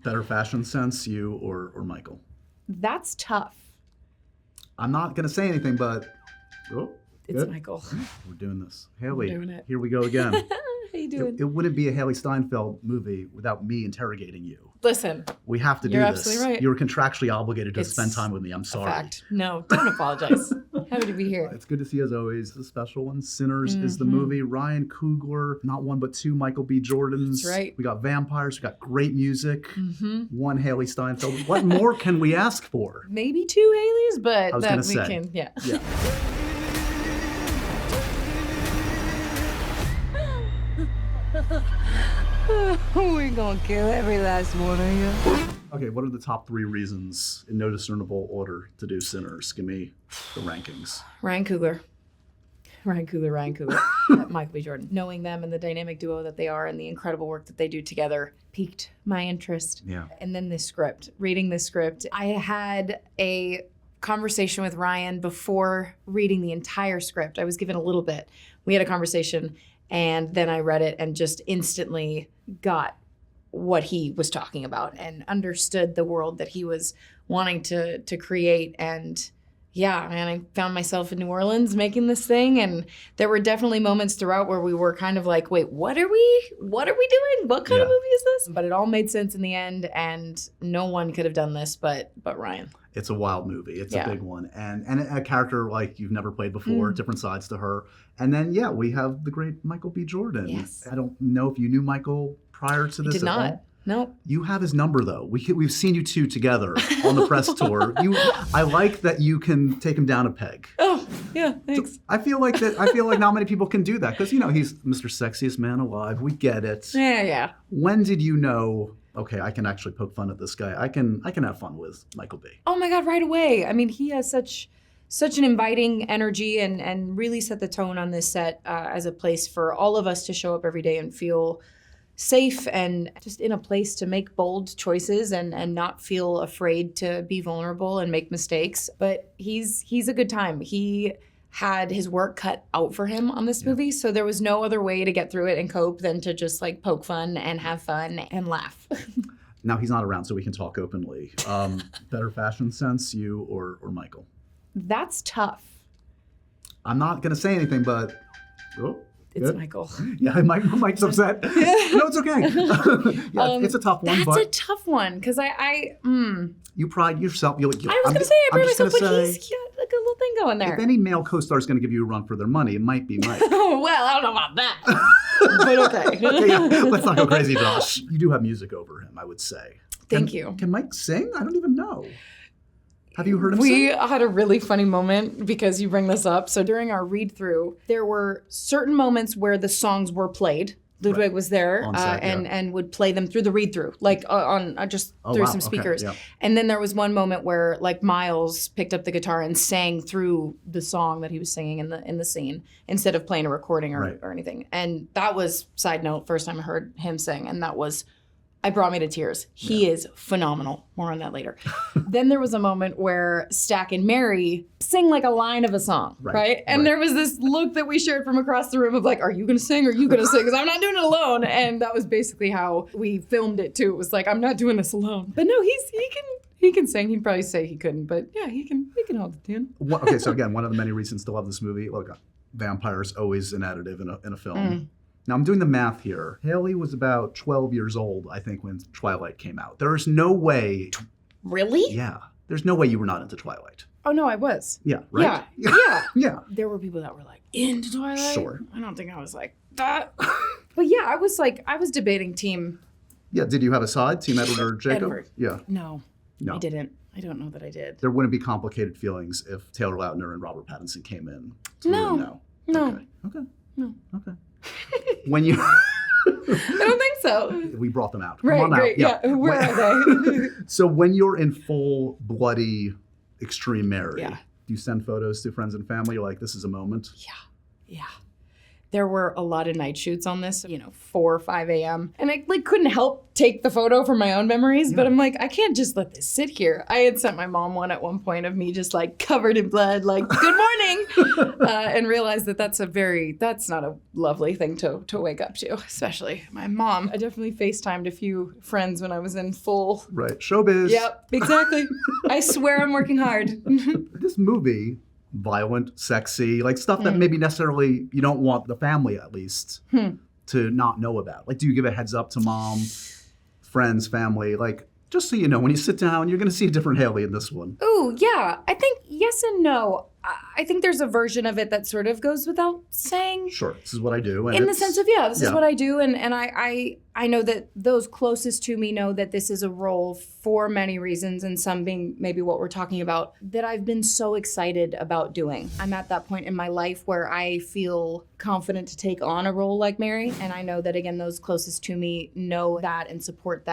Better fashion sense, you or Michael? That's tough. I'm not going to say anything, but... Oh, It's good. Michael. We're doing this. Hailee, doing it. here we go again. How you doing? It wouldn't be a Hailee Steinfeld movie without me interrogating you. Listen, We have to do You're this. absolutely right. You're contractually obligated to It's spend time with me. I'm sorry. fact. No, don't apologize. Happy to be here. It's good to see you as always. The special one, Sinners, is the movie. Ryan Coogler, not one but two Michael B. Jordans. That's right. We got vampires. We got great music. One Hailee Steinfeld. What more can we ask for? Maybe two Haileys, but I was that gonna we say. can, yeah. Yeah. We're gonna kill every last one of you. Okay, what are the top 3 reasons in no discernible order to do Sinners? Give me the rankings. Ryan Coogler. Michael B. Jordan. Knowing them and the dynamic duo that they are and the incredible work that they do together piqued my interest. Yeah. And then this script, reading this script. I had a conversation with Ryan before reading the entire script. I was given a little bit. We had a conversation and then I read it and just instantly got what he was talking about and understood the world that he was wanting to create. And yeah, and I found myself in New Orleans making this thing, and there were definitely moments throughout where we were kind of like, wait, what are we doing? What kind of movie is this? But it all made sense in the end, and no one could have done this but Ryan. It's a wild movie. It's a big one. And a character like you've never played before, different sides to her. And then, yeah, we have the great Michael B. Jordan. Yes. I don't know if you knew Michael prior to this Did at not. all. Nope. You have his number, though. We've seen you two together on the press tour. I like that you can take him down a peg. Oh, yeah, thanks. I feel like not many people can do that because, he's Mr. Sexiest Man Alive. We get it. Yeah. When did you know, okay, I can actually poke fun at this guy. I can have fun with Michael B. Oh my God, right away. I mean, he has such an inviting energy and really set the tone on this set as a place for all of us to show up every day and feel safe and just in a place to make bold choices and not feel afraid to be vulnerable and make mistakes. But he's a good time. He had his work cut out for him on this movie, so there was no other way to get through it and cope than to just like poke fun and have fun and laugh. Now he's not around, so we can talk openly. Better fashion sense, you or Michael? That's tough. I'm not going to say anything, but... Oh, It's good. Michael. Yeah, Mike's upset. No, it's okay. It's a tough one, That's but a tough one because you pride yourself. I was going to say I pride myself, but he's got like a little thing going there. If any male co-star is going to give you a run for their money, it might be Mike. Oh, well, I don't know about that. But okay. Okay, yeah, let's not go crazy, Josh. You do have music over him, I would say. Thank you. Can Mike sing? I don't even know. Have you heard him We sing? had a really funny moment because you bring this up. So during our read-through, there were certain moments where the songs were played. Ludwig was there On set, and would play them through the read-through, like on just through some speakers. Okay, yeah. And then there was one moment where like Miles picked up the guitar and sang through the song that he was singing in the scene instead of playing a recording or anything. And that was, side note, first time I heard him sing, and that was... It brought me to tears. He is phenomenal. More on that later. Then there was a moment where Stack and Mary sing like a line of a song, right? And there was this look that we shared from across the room of like, are you going to sing? Are you going to sing? Because I'm not doing it alone. And that was basically how we filmed it too. It was like, I'm not doing this alone. But no, he can sing. He'd probably say he couldn't, but yeah, he can hold the tune. Okay, so again, one of the many reasons to love this movie. Look, vampires always an additive in a film. Now, I'm doing the math here. Hailee was about 12 years old, I think, when Twilight came out. There is no way... Really? Yeah. There's no way you were not into Twilight. Oh, no, I was. Yeah, right? Yeah. Yeah. There were people that were like, into Twilight? Sure. I don't think I was like that. But yeah, I was debating team... Yeah, did you have a side? Team Edward or Jacob? Edward. Yeah. No, I didn't. I don't know that I did. There wouldn't be complicated feelings if Taylor Lautner and Robert Pattinson came in. No. Okay. No. Okay. When you... I don't think so. We brought them out. Come Right, on great. out. Yeah. Where are they? So when you're in full bloody extreme Mary, Yeah. do you send photos to friends and family? You're like, this is a moment? Yeah. There were a lot of night shoots on this, 4 or 5 a.m. And I couldn't help take the photo for my own memories, but I'm like, I can't just let this sit here. I had sent my mom one at one point of me just covered in blood, good morning, and realized that that's not a lovely thing to wake up to, especially my mom. I definitely FaceTimed a few friends when I was in full. Right, showbiz. Yep, exactly. I swear I'm working hard. This movie, violent, sexy, stuff that maybe necessarily you don't want the family, at least, to not know about. Do you give a heads up to mom, friends, family? Just so you know, when you sit down, you're going to see a different Hailee in this one. Ooh, yeah. I think yes and no. I think there's a version of it that sort of goes without saying. Sure, this is what I do. And in the sense of, this is what I do. And I know that those closest to me know that this is a role for many reasons, and some being maybe what we're talking about, that I've been so excited about doing. I'm at that point in my life where I feel confident to take on a role like Mary. And I know that, again, those closest to me know that and support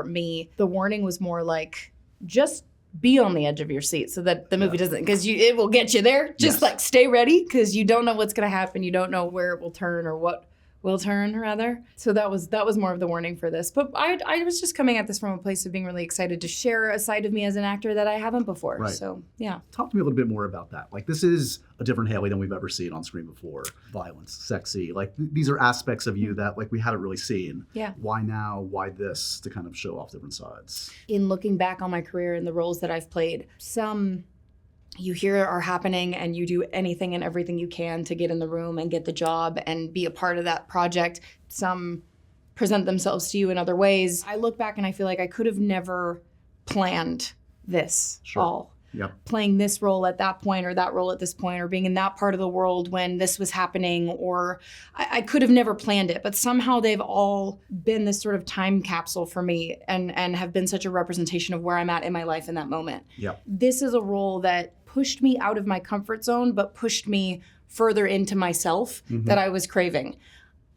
me. The warning was more just be on the edge of your seat so that the movie doesn't, because it will get you there. Just stay ready, because you don't know what's going to happen. You don't know where it will turn or what will turn, rather. So that was more of the warning for this. But I was just coming at this from a place of being really excited to share a side of me as an actor that I haven't before. Right. So, yeah. Talk to me a little bit more about that. This is a different Hailee than we've ever seen on screen before. Violence, sexy. These are aspects of you that we hadn't really seen. Yeah. Why now? Why this? To kind of show off different sides. In looking back on my career and the roles that I've played, some you hear are happening and you do anything and everything you can to get in the room and get the job and be a part of that project. Some present themselves to you in other ways. I look back and I feel like I could have never planned this all. Yep. Playing this role at that point or that role at this point or being in that part of the world when this was happening, or I could have never planned it, but somehow they've all been this sort of time capsule for me and have been such a representation of where I'm at in my life in that moment. Yep. This is a role that pushed me out of my comfort zone, but pushed me further into myself that I was craving.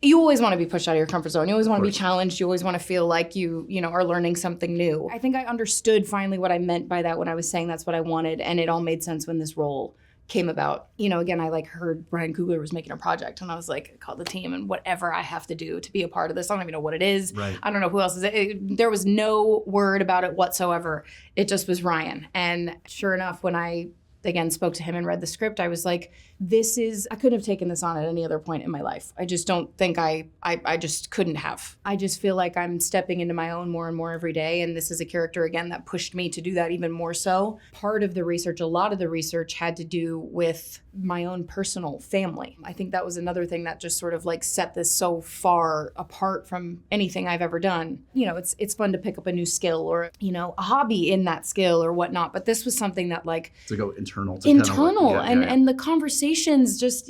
You always want to be pushed out of your comfort zone. You always want to be challenged. You always want to feel like you are learning something new. I think I understood finally what I meant by that when I was saying that's what I wanted, and it all made sense when this role came about. Again, I heard Ryan Coogler was making a project, and I was like, call the team and whatever I have to do to be a part of this. I don't even know what it is. Right. I don't know who else is it. There was no word about it whatsoever. It just was Ryan. And sure enough, when I again spoke to him and read the script, I was like, I couldn't have taken this on at any other point in my life. I just don't think I just couldn't have. I just feel like I'm stepping into my own more and more every day. And this is a character, again, that pushed me to do that even more so. Part of the research, a lot of the research had to do with my own personal family. I think that was another thing that just sort of set this so far apart from anything I've ever done. It's fun to pick up a new skill or, a hobby in that skill or whatnot. But this was something that to go internal. And the conversations just,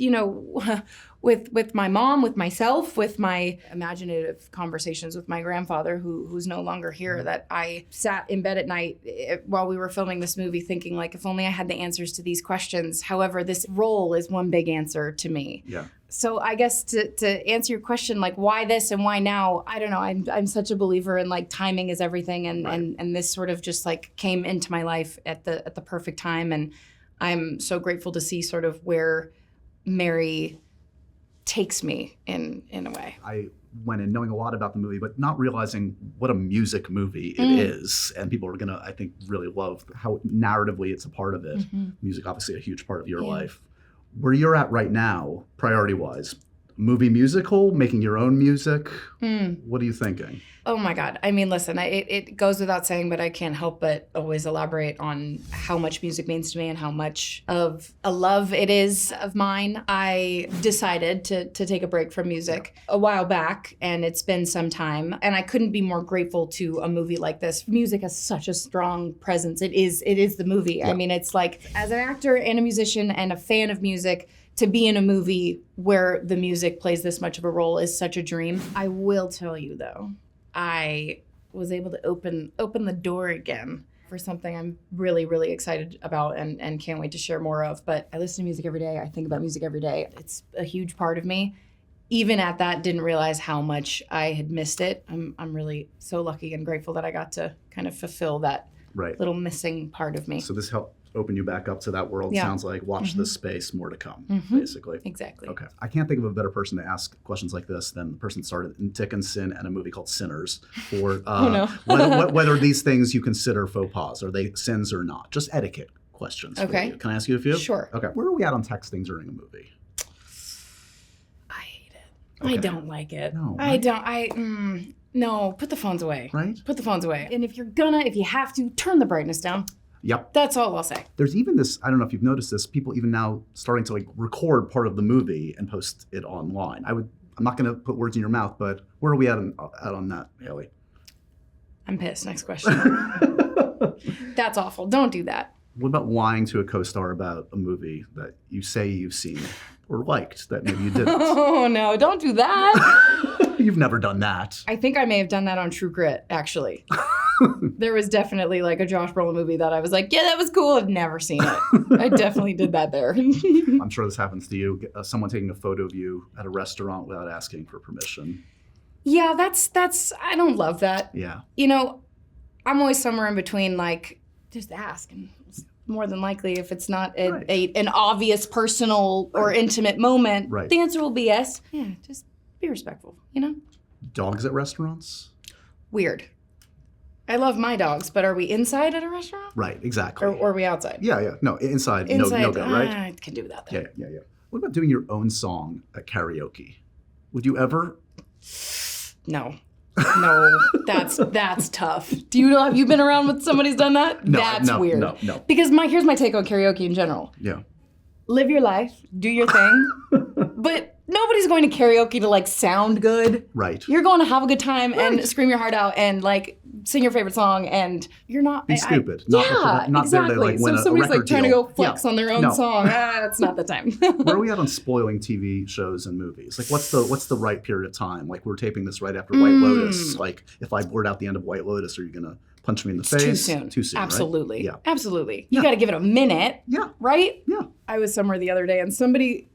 with my mom, with myself, with my imaginative conversations with my grandfather who's no longer here, that I sat in bed at night while we were filming this movie thinking if only I had the answers to these questions. However, this role is one big answer to me. Yeah. So I guess to answer your question, why this and why now, I don't know. I'm such a believer in timing is everything, and this sort of just came into my life at the perfect time, and I'm so grateful to see sort of where Mary takes me in a way. I went in knowing a lot about the movie, but not realizing what a music movie it is. And people are going to, I think, really love how narratively it's a part of it. Music, obviously, a huge part of your life. Where you're at right now, priority-wise, movie musical, making your own music, what are you thinking? Oh my God. I mean, listen, it goes without saying, but I can't help but always elaborate on how much music means to me and how much of a love it is of mine. I decided to take a break from music a while back, and it's been some time, and I couldn't be more grateful to a movie like this. Music has such a strong presence. It is the movie. Yeah. I mean, it's as an actor and a musician and a fan of music, to be in a movie where the music plays this much of a role is such a dream. I will tell you, though, I was able to open the door again for something I'm really, really excited about and can't wait to share more of. But I listen to music every day. I think about music every day. It's a huge part of me. Even at that, didn't realize how much I had missed it. I'm really so lucky and grateful that I got to kind of fulfill that little missing part of me. So this helped open you back up to that world. Yeah. Sounds like watch this space, more to come, basically. Exactly. Okay. I can't think of a better person to ask questions like this than the person that started in Dickinson and a movie called Sinners for whether these things you consider faux pas. Are they sins or not? Just etiquette questions. Okay. Can I ask you a few? Sure. Okay. Where are we at on texting during a movie? I hate it. Okay. I don't like it. No, I right? don't. No, put the phones away. Right? Put the phones away. And if you have to, turn the brightness down. Yep. That's all I'll say. There's even this, I don't know if you've noticed this, people even now starting to like record part of the movie and post it online. I'm not going to put words in your mouth, but where are we at on that, Hailee? I'm pissed. Next question. That's awful. Don't do that. What about lying to a co-star about a movie that you say you've seen or liked that maybe you didn't? Oh, no. Don't do that. You've never done that. I think I may have done that on True Grit, actually. There was definitely like a Josh Brolin movie that I was like, yeah, that was cool. I've never seen it. I definitely did that there. I'm sure this happens to you. Someone taking a photo of you at a restaurant without asking for permission. Yeah, that's, I don't love that. Yeah. You know, I'm always somewhere in between, like, just ask. And it's more than likely, if it's not an obvious personal or intimate moment, the answer will be yes. Yeah, just be respectful, you know? Dogs at restaurants? Weird. I love my dogs, but are we inside at a restaurant? Right, exactly. Or are we outside? Yeah. No, inside no go, right? I can do without that. Yeah. What about doing your own song at karaoke? Would you ever? No, that's tough. Have you been around with somebody who's done that? No, that's weird. No. Because here's my take on karaoke in general. Yeah. Live your life, do your thing, but nobody's going to karaoke to like sound good. Right. You're going to have a good time and scream your heart out and like sing your favorite song, and you're not be stupid. Not exactly. There to like win so if somebody's like trying deal. to go flex on their own song. It's not the time. Where are we at on spoiling TV shows and movies? Like, what's the right period of time? Like, we're taping this right after White Lotus. Like, if I blurt out the end of White Lotus, are you gonna punch me in the face? Too soon. Too soon. Absolutely. Right? Yeah. Absolutely. You got to give it a minute. Yeah. Right. Yeah. I was somewhere the other day, and somebody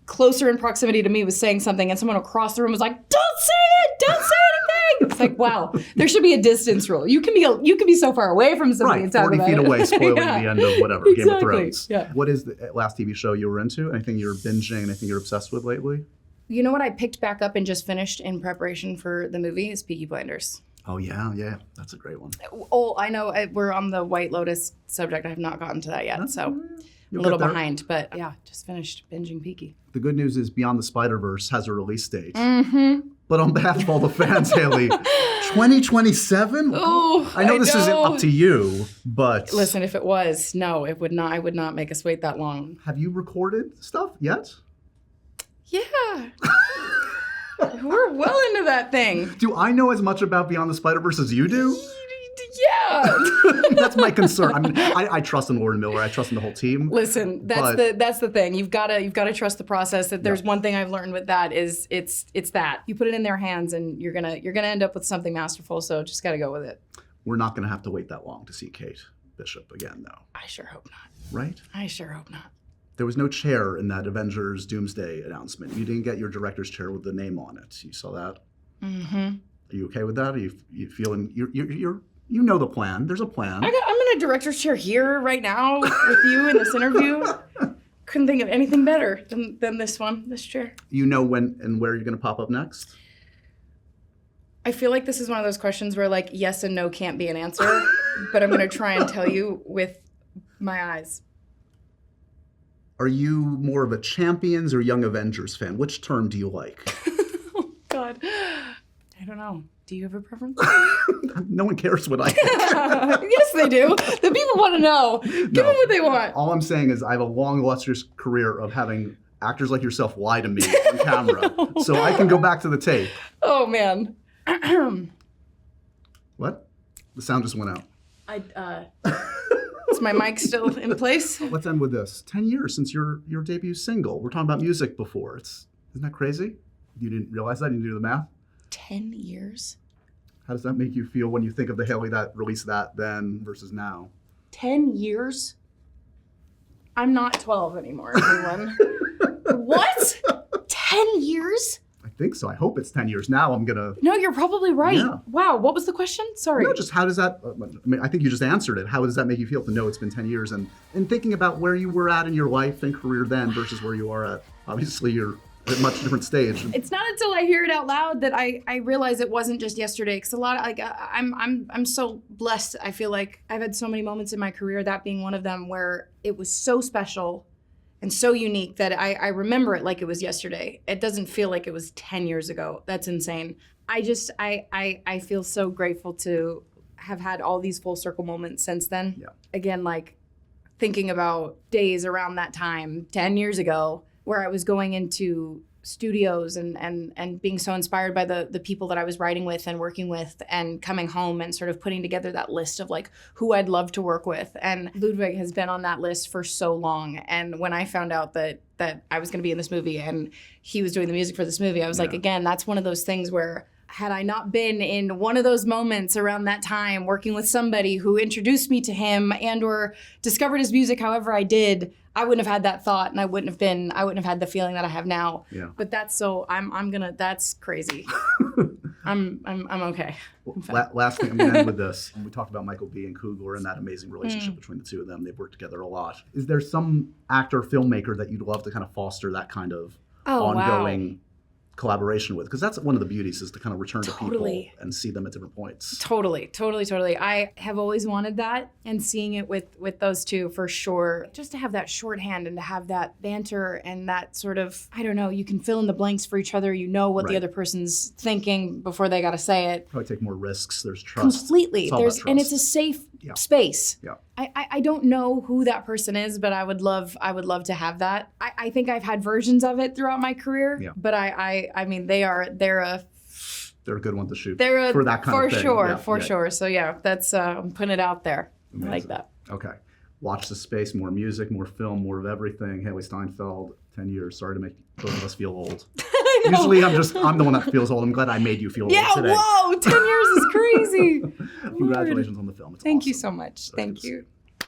closer in proximity to me was saying something, and someone across the room was like, "Don't say it! Don't say anything!" It's like, wow, there should be a distance rule. You can be so far away from somebody and talk 40 about feet it. away, spoiling the end of whatever Game of Thrones. Yeah. What is the last TV show you were into? Anything you're binging? Anything you're obsessed with lately? You know what I picked back up and just finished in preparation for the movie is Peaky Blinders. Oh yeah, that's a great one. Oh, I know we're on the White Lotus subject. I have not gotten to that yet, so. You'll a little get there. behind, but yeah, just finished binging Peaky. The good news is Beyond the Spider-Verse has a release date. Mm-hmm. But on behalf of all the fans, Hailee, 2027? Oh, I know this isn't up to you, but... Listen, if it was, no, it would not. I would not make us wait that long. Have you recorded stuff yet? Yeah. We're well into that thing. Do I know as much about Beyond the Spider-Verse as you do? Yeah. That's my concern. I mean, I trust in Lord Miller. I trust in the whole team. Listen, that's the thing. You've got to trust the process. That there's one thing I've learned with that is it's that you put it in their hands and you're gonna end up with something masterful. So just got to go with it. We're not gonna have to wait that long to see Kate Bishop again, though. I sure hope not. Right? I sure hope not. There was no chair in that Avengers Doomsday announcement. You didn't get your director's chair with the name on it. You saw that? Mm-hmm. Are you okay with that? Are you feeling you know the plan? There's a plan. I'm in a director's chair here right now with you in this interview. Couldn't think of anything better than this chair. You know when and where you're going to pop up next? I feel like this is one of those questions where like yes and no can't be an answer, but I'm going to try and tell you with my eyes. Are you more of a Champions or Young Avengers fan? Which term do you like? Oh, God. I don't know. Do you have a preference? No one cares what I think. Yes, they do. The people want to know. Give them what they want. All I'm saying is I have a long, illustrious career of having actors like yourself lie to me on camera. So I can go back to the tape. Oh, man. What? The sound just went out. Is my mic still in place? Let's end with this. 10 years since your debut single. We're talking about music before. Isn't that crazy? You didn't realize that? You didn't do the math? 10 years? How does that make you feel when you think of the Hailee that released that then versus now? 10 years? I'm not 12 anymore, everyone. What? 10 years? think so. I hope it's 10 years. Now I'm going to... No, you're probably right. Yeah. Wow. What was the question? Sorry. No, just how does that... I mean, I think you just answered it. How does that make you feel to know it's been 10 years? And thinking about where you were at in your life and career then versus where you are at. Obviously, you're at a much different stage. It's not until I hear it out loud that I realize it wasn't just yesterday. Because a lot of, like, I'm so blessed. I feel like I've had so many moments in my career, that being one of them, where it was so special and so unique that I remember it like it was yesterday. It doesn't feel like it was 10 years ago. That's insane. I feel so grateful to have had all these full circle moments since then. Yeah. Again, like thinking about days around that time, 10 years ago, where I was going into studios and being so inspired by the people that I was writing with and working with, and coming home and sort of putting together that list of like who I'd love to work with. And Ludwig has been on that list for so long. And when I found out that I was going to be in this movie and he was doing the music for this movie, I was like, again, that's one of those things where had I not been in one of those moments around that time, working with somebody who introduced me to him and or discovered his music however I did, I wouldn't have had that thought, and I wouldn't have had the feeling that I have now. Yeah. But that's that's crazy. I'm okay. Well, last thing I'm going to end with this. We talked about Michael B. and Coogler and that amazing relationship between the two of them. They've worked together a lot. Is there some actor, filmmaker that you'd love to kind of foster that kind of ongoing collaboration with? Because that's one of the beauties, is to kind of return to people and see them at different points. Totally. I have always wanted that, and seeing it with those two for sure. Just to have that shorthand and to have that banter and that sort of, I don't know, you can fill in the blanks for each other. You know what the other person's thinking before they got to say it. Probably take more risks. There's trust. Completely. And it's a safe space. Yeah. I don't know who that person is, but I would love to have that. I think I've had versions of it throughout my career, but I mean, they're a good one to shoot for that kind of thing. For sure. So that's, I'm putting it out there. Amazing. I like that. Okay. Watch the space, more music, more film, more of everything. Hailee Steinfeld, 10 years. Sorry to make both of us feel old. Usually I'm the one that feels old. I'm glad I made you feel old today. Yeah, whoa, 10 years is crazy. Congratulations on the film. It's Thank awesome. you so much. Thank you.